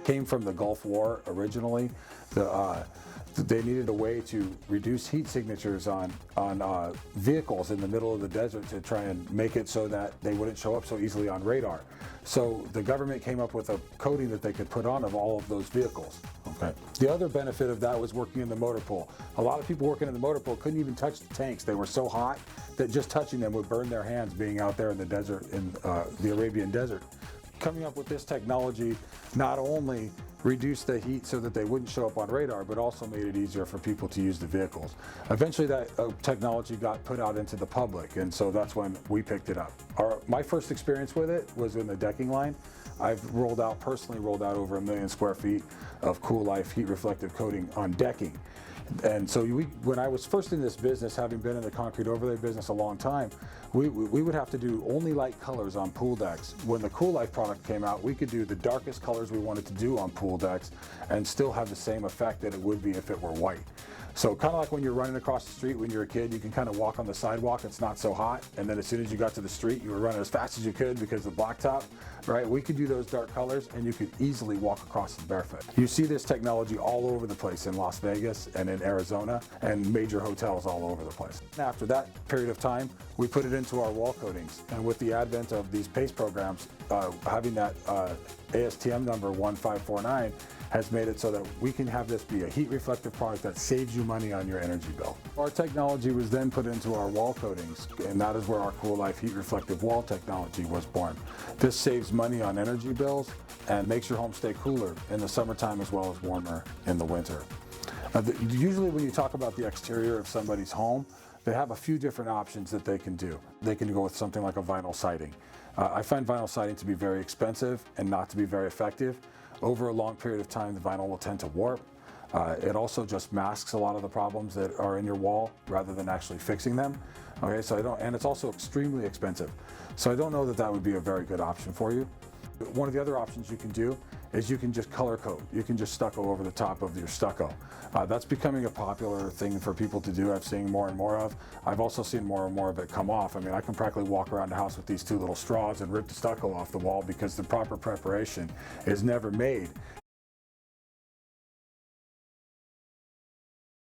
came from the Gulf War originally. They needed a way to reduce heat signatures on vehicles in the middle of the desert to try and make it so that they wouldn't show up so easily on radar. So the government came up with a coating that they could put on of all of those vehicles. Okay. The other benefit of that was working in the motor pool. A lot of people working in the motor pool couldn't even touch the tanks. They were so hot that just touching them would burn their hands, being out there in the desert, in the Arabian desert. Coming up with this technology not only reduced the heat so that they wouldn't show up on radar, but also made it easier for people to use the vehicles. Eventually that technology got put out into the public, and so that's when we picked it up. My first experience with it was in the decking line. I've personally rolled out over 1 million square feet of Cool Life heat reflective coating on decking. And so when I was first in this business, having been in the concrete overlay business a long time, we would have to do only light colors on pool decks. When the Cool Life product came out, we could do the darkest colors we wanted to do on pool decks and still have the same effect that it would be if it were white. So kind of like when you're running across the street when you're a kid, you can kind of walk on the sidewalk, it's not so hot, and then as soon as you got to the street, you were running as fast as you could because of the blacktop, right? We could do those dark colors and you could easily walk across it barefoot. You see this technology all over the place in Las Vegas and in Arizona and major hotels all over the place. After that period of time, we put it into our wall coatings, and with the advent of these PACE programs, having that ASTM number 1549 has made it so that we can have this be a heat reflective product that saves you money on your energy bill. Our technology was then put into our wall coatings, and that is where our Cool Life heat reflective wall technology was born. This saves money on energy bills and makes your home stay cooler in the summertime as well as warmer in the winter. Usually when you talk about the exterior of somebody's home, they have a few different options that they can do. They can go with something like a vinyl siding. I find vinyl siding to be very expensive and not to be very effective. Over a long period of time, the vinyl will tend to warp. It also just masks a lot of the problems that are in your wall rather than actually fixing them. Okay, and it's also extremely expensive. So I don't know that that would be a very good option for you. One of the other options you can do is you can just color coat. You can just stucco over the top of your stucco. That's becoming a popular thing for people to do. I'm seeing more and more of. I've also seen more and more of it come off. I mean, I can practically walk around the house with these two little straws and rip the stucco off the wall because the proper preparation is never made.